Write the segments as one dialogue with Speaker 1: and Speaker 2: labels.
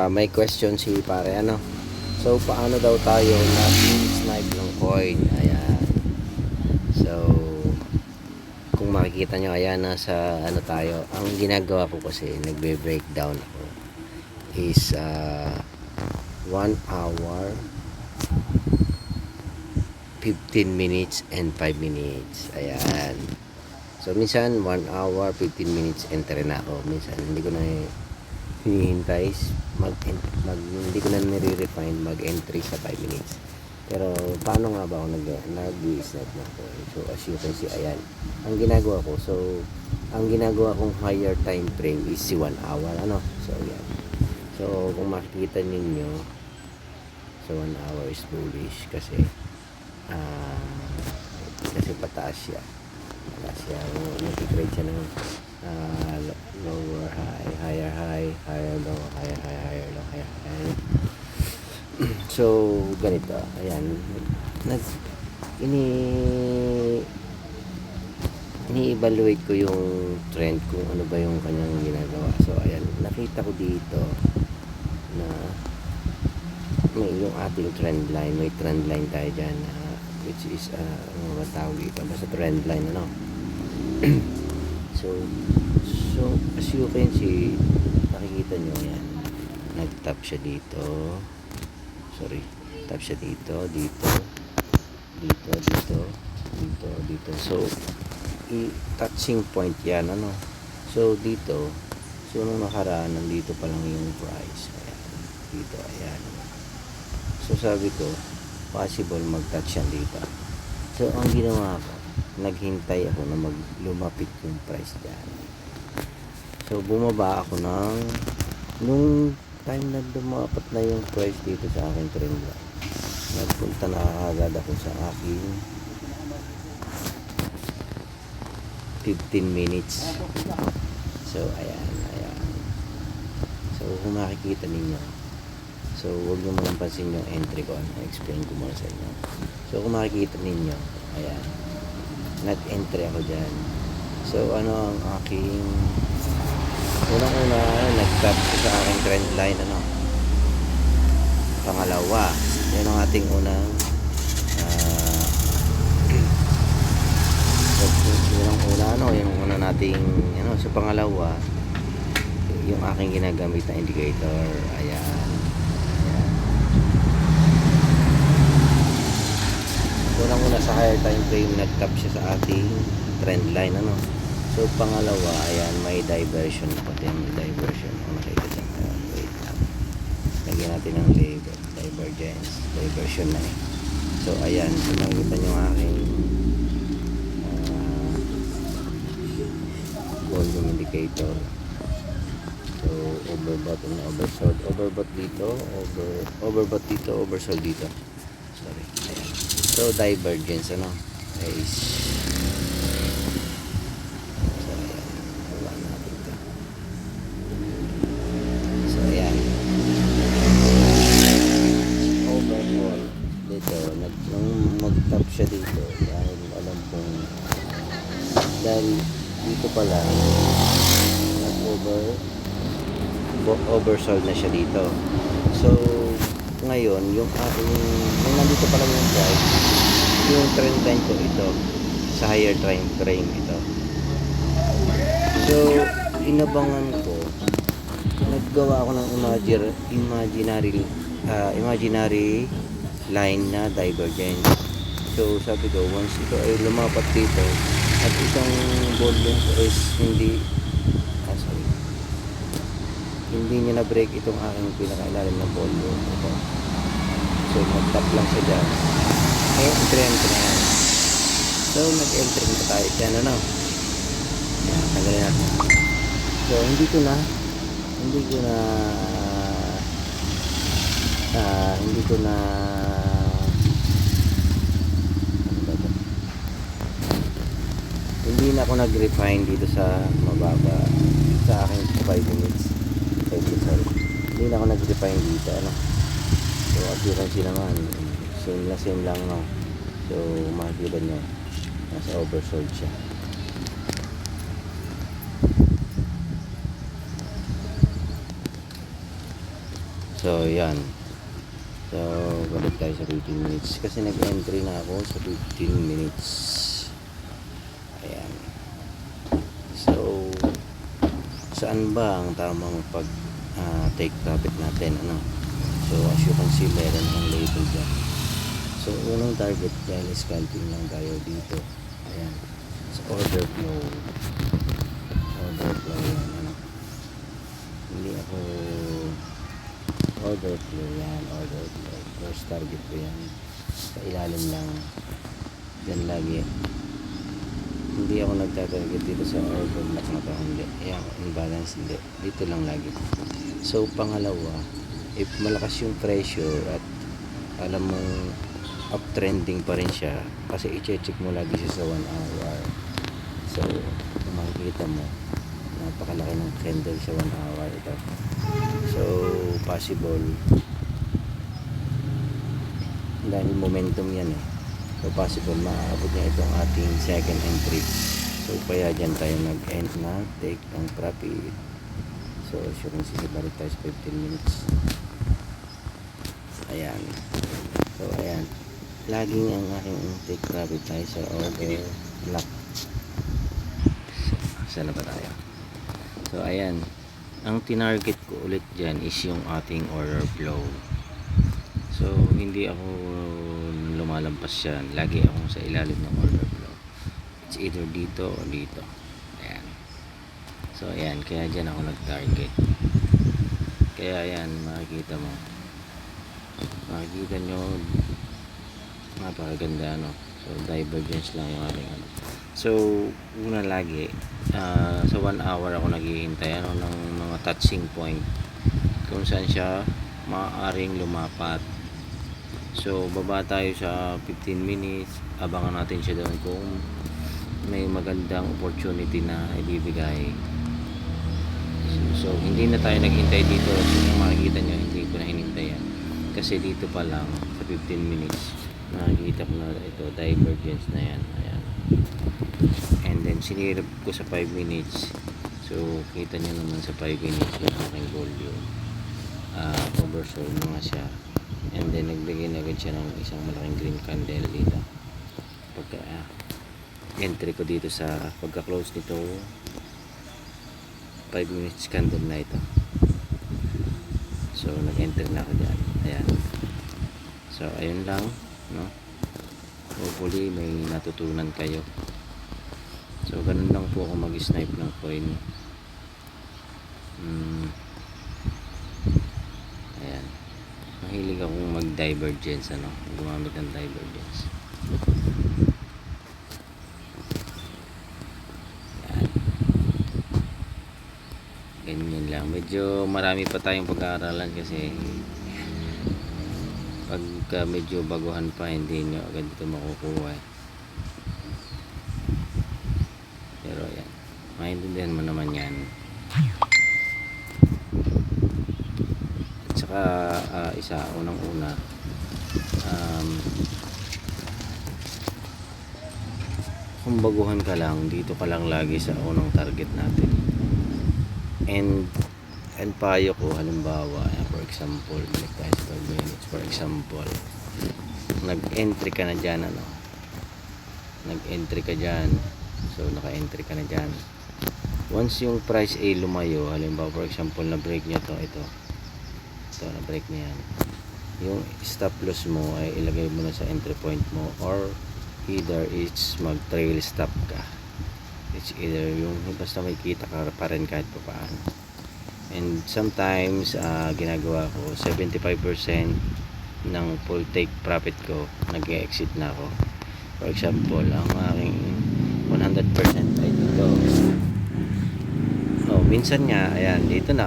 Speaker 1: may question si pare ano. So paano daw tayo nag-snipe ng coin? Ayan. So kung makikita nyo, ayan, nasa ano tayo. Ang ginagawa ko kasi nagbe-breakdown ako is 1 hour 15 minutes and 5 minutes. Ayan. So minsan 1 hour 15 minutes enter na ako. Minsan hindi ko na hinihintay hindi ko na nire-refine mag-entry sa 5 minutes. Pero paano nga ba ako nag-snipe na ako? So as you can see, ayan ang ginagawa ko. So ang ginagawa kong higher time frame is si 1 hour ano. So ayan. So kung makikita ninyo, so 1 hour is bullish kasi pataas siya. Nag-trade siya ng lower high, higher low, higher low, higher high. So ganito, ayan, ini-evaluate ko yung trend kung ano ba yung kanyang ginagawa. So ayan, nakita ko dito na may yung ating trend line, may trend line tayo dyan which is ano ba tawag dito, basta trend line ano. so as you can see, nakikita nyo yan, nag-tap siya dito, tap siya dito, dito. So touching point yan ano. So dito, so nung nakaraan nandito pa lang yung price, ayan, dito, ayan. So sabi ko possible mag-touch yan dito. So ang ginawa ko, naghintay ako na lumapit yung price dyan. So bumaba ako nung time na lumapat na yung price dito sa aking trend line, nagpunta na agad ako sa aking 15 minutes. So ayan. So kung makikita ninyo, so huwag nyo mong pansin yung entry ko, explain ko muna sa inyo. So kung makikita ninyo, ayan, nag-entry ako dyan. So ano ang aking unang-una, nag-tap sa aking trend line ano. Pangalawa, yan ang ating unang yung una nating ano. So pangalawa, yung aking ginagamit na indicator, ayan. Unang-una sa higher time frame, nag-tap siya sa ating trend line ano. So pangalawa, ayan, may diversion, pati may diversion. Makikita dyan, wait lang, lagyan natin ng label, diversion na eh. So ayan, so nakikita nyo ang aking volume indicator. So overbought and oversold, overbought dito, oversold dito, sorry, ayan. So divergence ano guys. So ayan, wala natin ito. So ayan, overall dito, nung mag-tap siya dito, dahil alam kong dahil dito pala oversold na siya dito. So ngayon yung nandito pala yung price, yung trend line ko ito sa higher time frame ito. So inabangan ko, naggawa ako ng imaginary line na divergence. So sabi ko, once ito ay lumapat dito at itong volume ko is hindi niya na break itong aking pinakailalim na volume ito. So mag-tap lang siya dyan, entry na yan. So nag-entry na tayo dyan ano. Yan, tanggalin natin. So hindi ko na hindi na ako nag-refine dito sa mababa sa aking 5 minutes. Hindi na ako nag-refine dito ano. So as you can see naman, same lang no. So makikita nyo, nasa oversold siya. So yan, so balik tayo sa 15 minutes kasi nag-entry na ako sa 15 minutes. Ayan, so saan ba ang tamang pag take profit natin, ano? So as you can see, meron ang label dyan. So unang target dyan is counting lang tayo dito. Ayan, so order flow yan, ano? Hindi ako order flow yan, order flow first target ko yan, sa ilalim lang yan lagi. Hindi ako nagtatarget dito sa order block na to, hindi. Ayan, imbalance, hindi. Dito lang lagi. So pangalawa, if malakas yung pressure at alam mong uptrending pa rin siya, kasi i-check mo lagi siya sa 1 hour. So kung makikita mo, napakalaki ng candle sa 1 hour ito. So possible dahil momentum yan eh, so possible maaabot niya itong ating second entry. So kaya dyan tayo nag-end na take ng profit. So sure kung balik tayo sa 15 minutes. Ayan, so ayan, laging ang aking take profit tayo sa order block. Saan na ba tayo? So ayan, ang tinarget ko ulit dyan is yung ating order flow. So hindi ako lumalampas yan, lagi akong sa ilalim ng order flow. It's either dito o dito. Ayan, so ayan, kaya dyan ako nag-target. Kaya ayan, makikita nyo, napakaganda, no? So divergence lang yung ating ano. So una lagi sa 1 hour ako naghihintay ng mga touching point kung saan siya maaaring lumapat. So baba tayo sa 15 minutes, abangan natin siya doon kung may magandang opportunity na ibibigay. So hindi na tayo naghintay dito. So kung makikita nyo, hindi ko na hinintay yan, kasi dito pa lang sa 15 minutes nakikita ko na ito, divergence na yan. Ayan, and then sinirap ko sa 5 minutes. So kita nyo naman sa 5 minutes yung aking volume, oversold na nga siya. And then nagbigay na agad siya ng isang malaking green candle dito. Pagka entry ko dito sa pagka-close nito 5 minutes candle na ito. So nag-enter na ako dyan. Ayan, so ayun lang, no? Hopefully may natutunan kayo. So ganun lang po ako mag-snipe ng coin. Ayan, mahilig akong mag-divergence, ano, gumamit ng divergence. Ayan, ganyan lang. Medyo marami pa tayong pag-aaralan kasi pagka medyo baguhan pa, hindi nyo agad ito makukuha eh. Pero ayan, maintindihan mo naman yan. At saka isa, unang-una, kung baguhan ka lang, dito ka lang lagi sa unang target natin. And payo ko, halimbawa, for example, balik tayo sa 5 minutes, for example, nag-entry ka na dyan, ano, nag-entry ka dyan, so naka-entry ka na dyan. Once yung price ay lumayo, halimbawa for example na break nyo ito na break na yan, yung stop loss mo ay ilagay mo na sa entry point mo, or either it's mag trail stop ka. It's either yung basta may kita ka pa rin kahit pa paano. And sometimes ginagawa ko 75% ng full take profit ko, nag-exit na ako. For example, ang aking 100% ay dito. Minsan nga, ayan, dito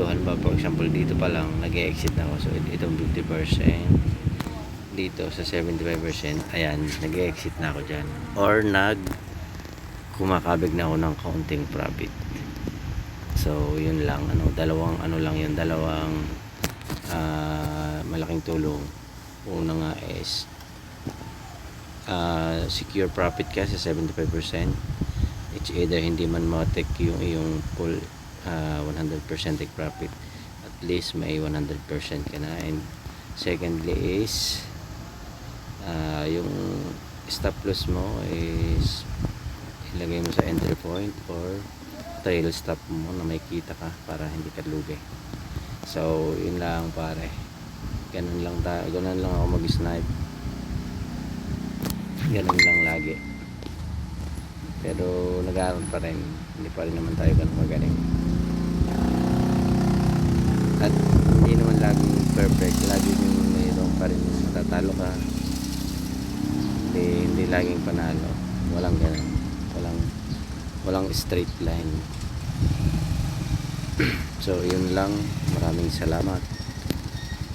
Speaker 1: halimbawa for example dito pa lang nag-exit na ako. So itong 50% dito sa 75%, ayan, nag-exit na ako dyan, or kumakabig na ako ng counting profit. So yun lang, dalawang malaking tulong. Una nga is secure profit ka sa 75%. It's either hindi man ma-take yung full 100% take profit, at least may 100% ka na. And secondly is yung stop loss mo is ilagay mo sa entry point or trail stop mo na may kita ka para hindi ka lugi. So yun lang pare, ganun lang ako mag-snipe, ganun lang lagi. Pero nag-aaral pa rin, hindi pa rin naman tayo ganun magaling. At hindi naman laging perfect, laging mayroon pa rin matatalo ka, hindi laging panalo, walang ganun, walang straight line. So yun lang, maraming salamat.